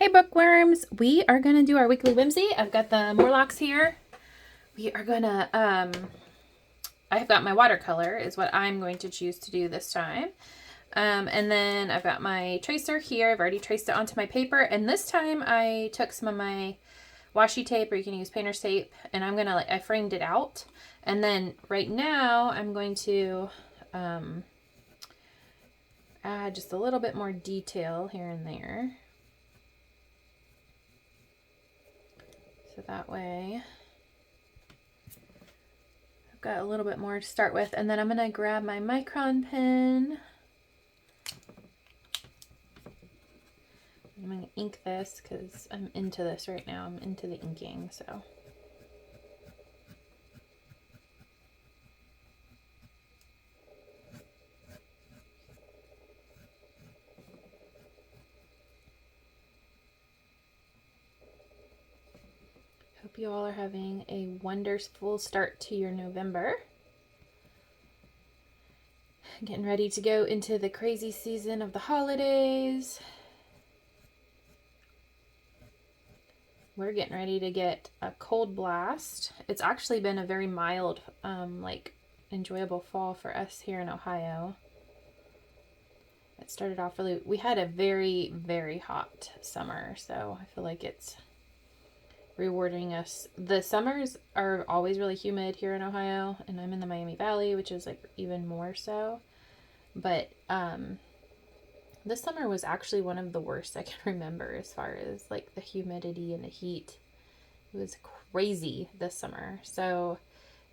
Hey bookworms, we are going to do our weekly whimsy. I've got the Morlocks here. We are going to, I've got my watercolor is what I'm going to choose to do this time. And then I've got my tracer here. I've already traced it onto my paper. And this time I took some of my washi tape, or you can use painter's tape, and I'm going to, I framed it out. And then right now I'm going to add just a little bit more detail here and there. So that way I've got a little bit more to start with. And then I'm going to grab my micron pen. I'm going to ink this because I'm into this right now. I'm into the inking, so. Hope you all are having a wonderful start to your November. Getting ready to go into the crazy season of the holidays. We're getting ready to get a cold blast. It's actually been a very mild, enjoyable fall for us here in Ohio. It started off really, we had a very, very hot summer, so I feel like it's rewarding us. The summers are always really humid here in Ohio, and I'm in the Miami Valley, which is like even more so. But this summer was actually one of the worst I can remember as far as like the humidity and the heat. It was crazy this summer. So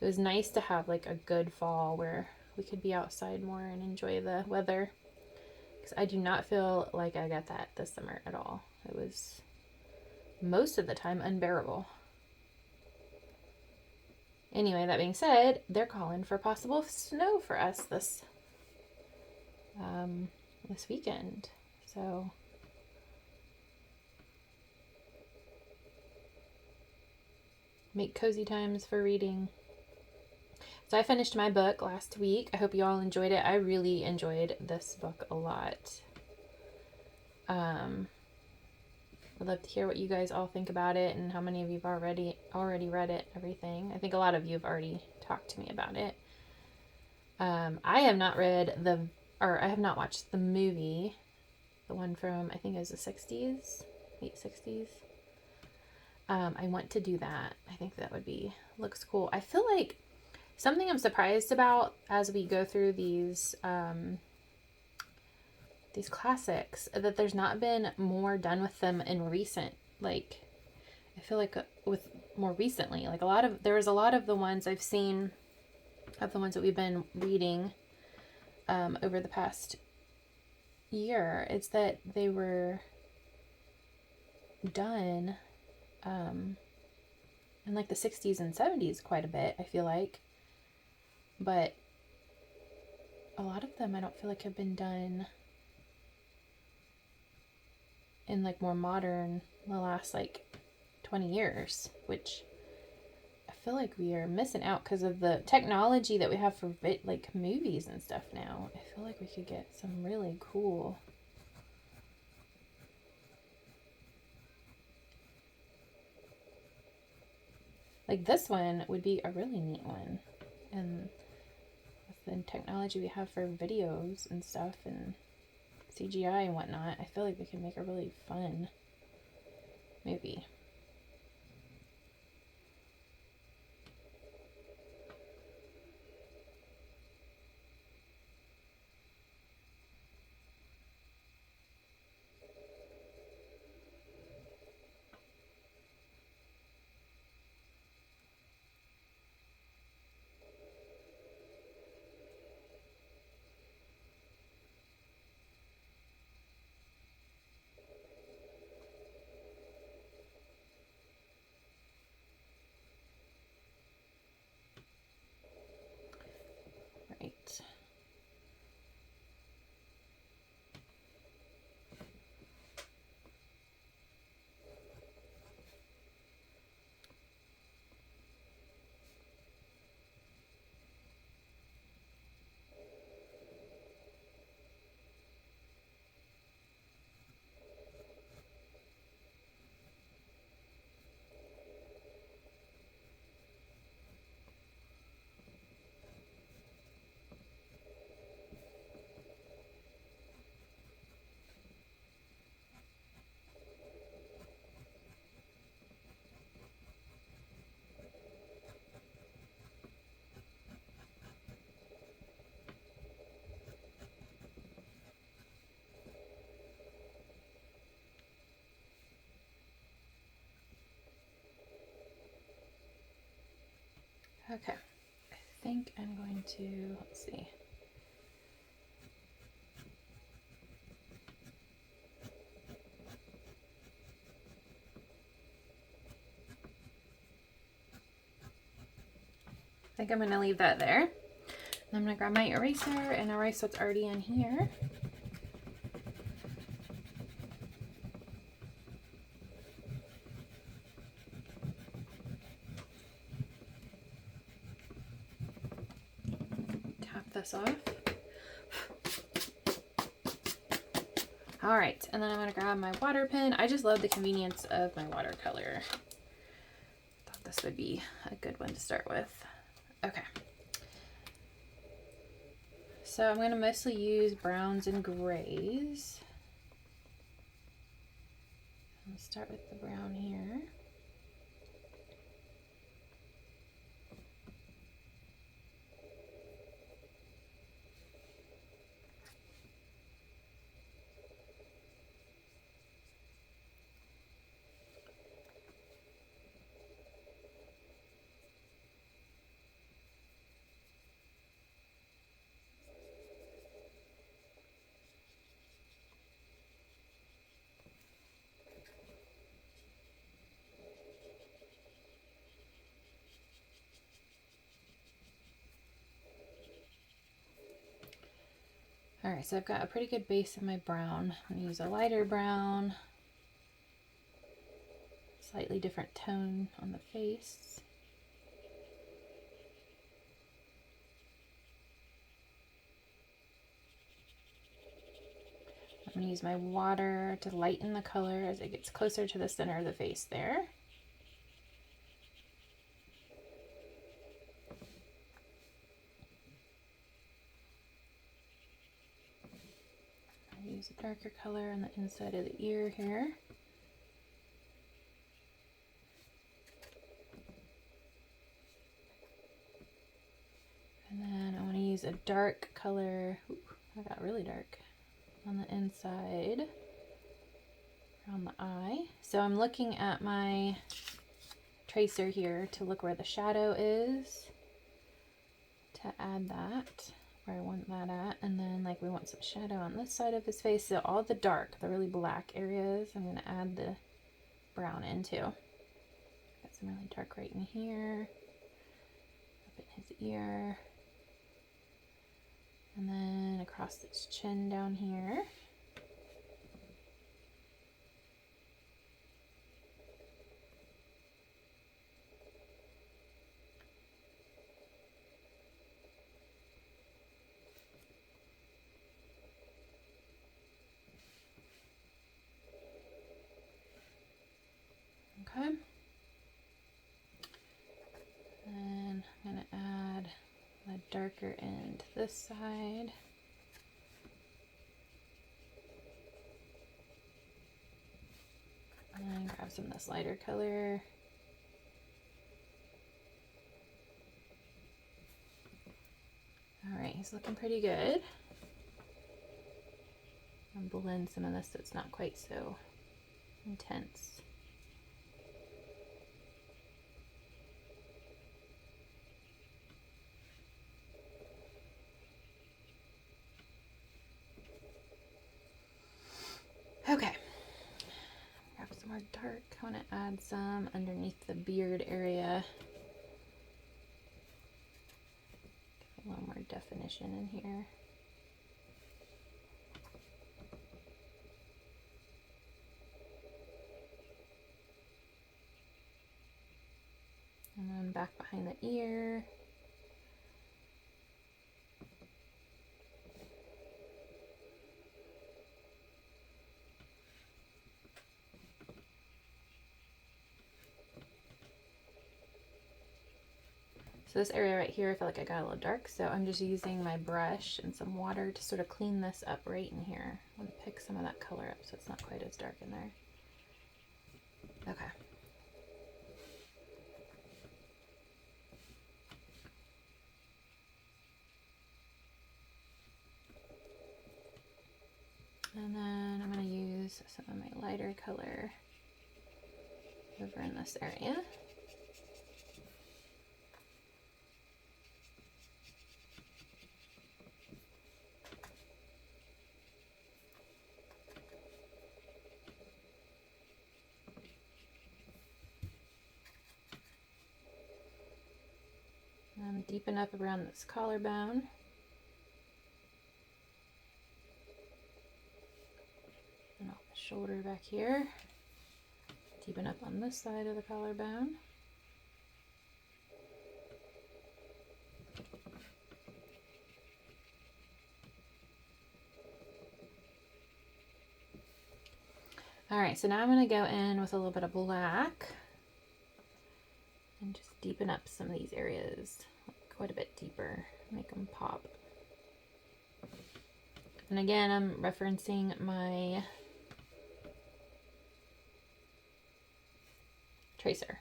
it was nice to have like a good fall where we could be outside more and enjoy the weather. Because I do not feel like I got that this summer at all. It was most of the time unbearable. Anyway, that being said, they're calling for possible snow for us this weekend. So make cozy times for reading. So I finished my book last week. I hope you all enjoyed it. I really enjoyed this book a lot. I'd love to hear what you guys all think about it and how many of you have already read it, everything. I think a lot of you have already talked to me about it. I have not watched the movie, the one from, I think it was the 60s, late 60s. I want to do that. I think that looks cool. I feel like something I'm surprised about as we go through these classics, that there's not been more done with them in recent, I feel like with more recently, there was a lot of the ones I've seen of the ones that we've been reading over the past year. It's that they were done in like the 60s and 70s quite a bit, I feel like. But a lot of them I don't feel like have been done in like more modern, the last like 20 years, which I feel like we are missing out because of the technology that we have for like movies and stuff now. I feel like we could get some really cool like this one would be a really neat one. And with the technology we have for videos and stuff and CGI and whatnot, I feel like we can make a really fun movie. Okay, I think I'm going to, let's see. I think I'm going to leave that there. I'm going to grab my eraser and erase what's already in here. Tap this off. All right, and then I'm going to grab my water pen. I just love the convenience of my watercolor. Thought this would be a good one to start with. Okay. So I'm going to mostly use browns and grays. I'll start with the brown here. All right, so I've got a pretty good base of my brown. I'm gonna use a lighter brown, slightly different tone on the face. I'm gonna use my water to lighten the color as it gets closer to the center of the face there. Use a darker color on the inside of the ear here. And then I want to use a dark color. Ooh, I got really dark on the inside around the eye. So I'm looking at my tracer here to look where the shadow is, to add that where I want that at, and then like we want some shadow on this side of his face. So all the dark, the really black areas, I'm going to add the brown into. Got some really dark right in here, up in his ear, and then across his chin down here. Okay. And I'm going to add the darker end to this side. And then grab some of this lighter color. All right, he's looking pretty good. I'll blend some of this so it's not quite so intense. Okay, grab some more dark. I want to add some underneath the beard area. Get a little more definition in here. And then back behind the ear. So this area right here, I feel like I got a little dark, so I'm just using my brush and some water to sort of clean this up right in here. I want to pick some of that color up so it's not quite as dark in there. Okay. And then I'm going to use some of my lighter color over in this area. deepen up around this collarbone. And off the shoulder back here. Deepen up on this side of the collarbone. All right, so now I'm going to go in with a little bit of black and just deepen up some of these areas quite a bit deeper, make them pop. And again, I'm referencing my tracer.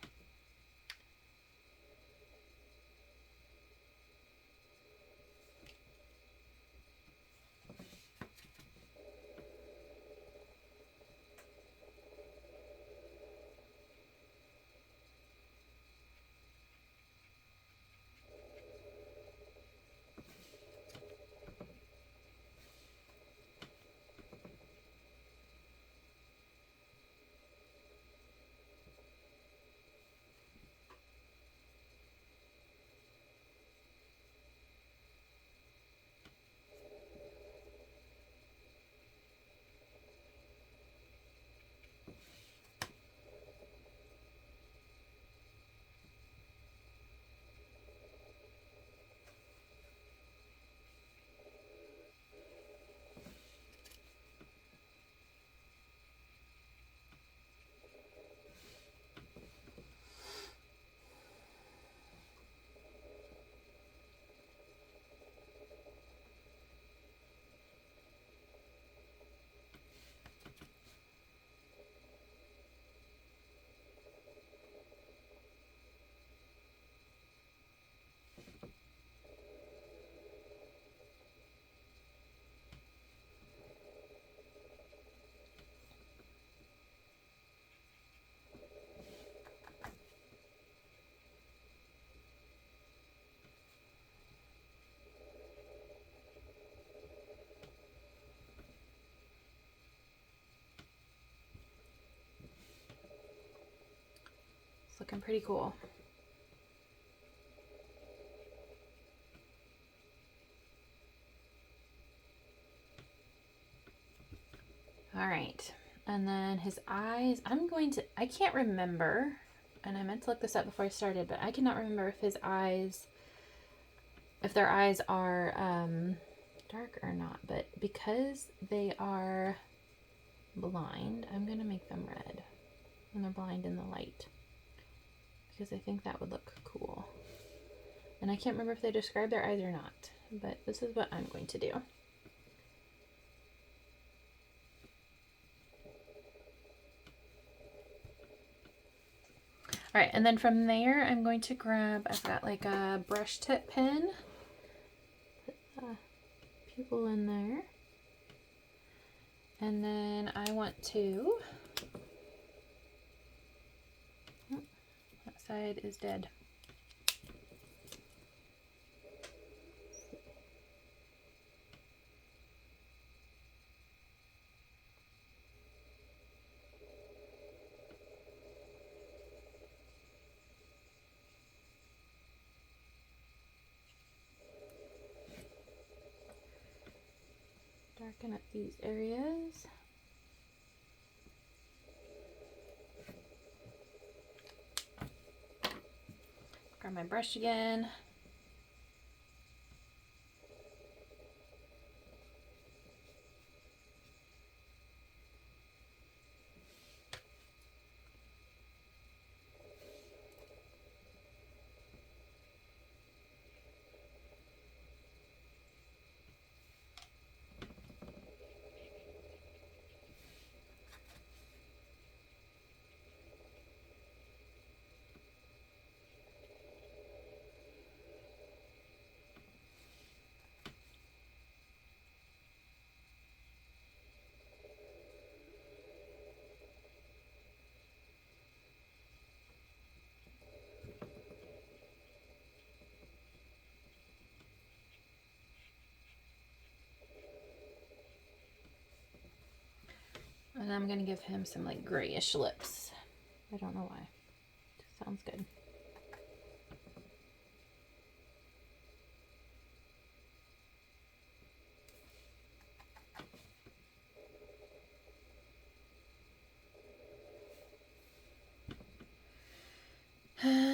It's looking pretty cool. All right, and then his eyes, I can't remember, and I meant to look this up before I started, but I cannot remember if their eyes are dark or not, but because they are blind, I'm gonna make them red when they're blind in the light, because I think that would look cool. And I can't remember if they describe their eyes or not, but this is what I'm going to do. All right, and then from there, I'm going to grab, I've got like a brush tip pen, put the pupil in there, and then I want to, oh, that side is dead. Darken up these areas. Grab my brush again. And I'm gonna give him some like grayish lips. I don't know why. Just sounds good.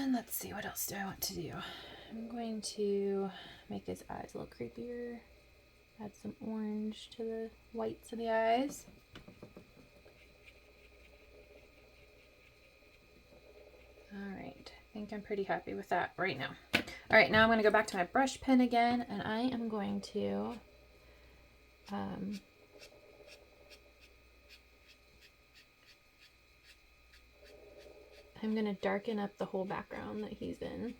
And let's see, what else do I want to do? I'm going to make his eyes a little creepier. Add some orange to the whites of the eyes. Alright, I think I'm pretty happy with that right now. Alright, now I'm going to go back to my brush pen again, and I am going to I'm going to darken up the whole background that he's in.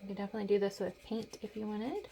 You could definitely do this with paint if you wanted.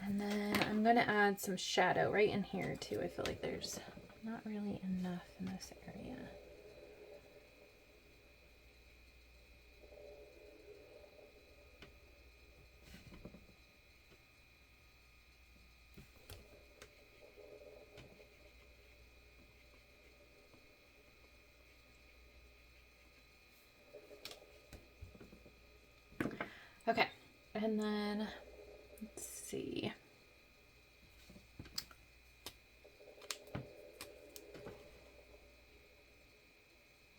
And then I'm going to add some shadow right in here too. I feel like there's not really enough in this area. Okay, and then let's see.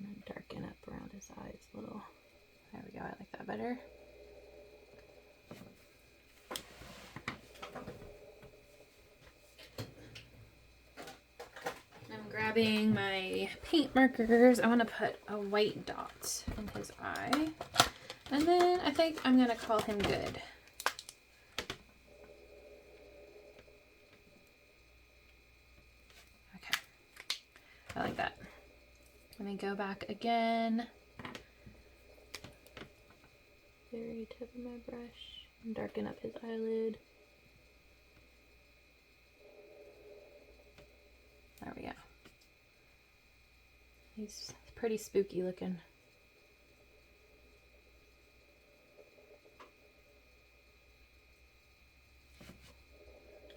I'm going to darken up around his eyes a little. There we go, I like that better. I'm grabbing my paint markers. I want to put a white dot in his eye. And then I think I'm going to call him good. Okay. I like that. Let me go back again. Very tip of my brush. And darken up his eyelid. There we go. He's pretty spooky looking.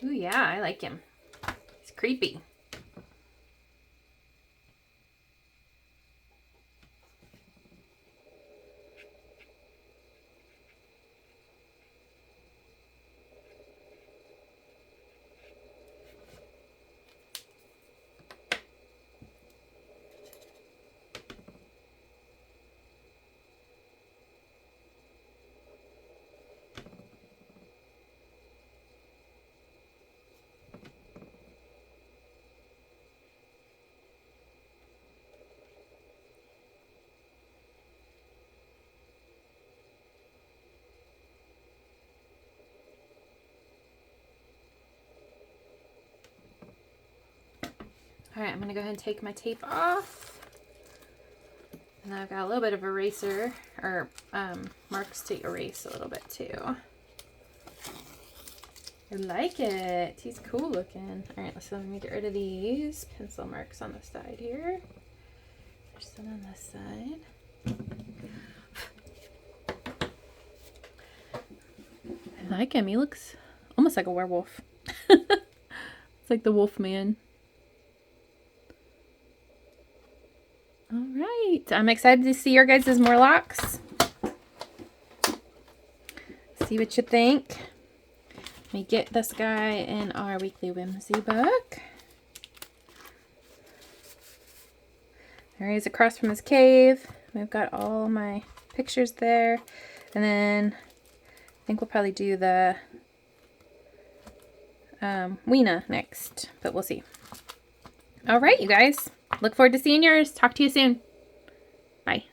Ooh, yeah, I like him. He's creepy. All right, I'm gonna go ahead and take my tape off. And I've got a little bit of eraser, or marks to erase a little bit too. I like it. He's cool looking. All right, so let me get rid of these pencil marks on the side here. There's some on this side. I like him. He looks almost like a werewolf. It's like the wolf man. All right, I'm excited to see your guys' Morlocks. See what you think. Let me get this guy in our Weekly Whimsy book. There he is across from his cave. We've got all my pictures there. And then I think we'll probably do the Weena next, but we'll see. All right, you guys. Look forward to seeing yours. Talk to you soon. Bye.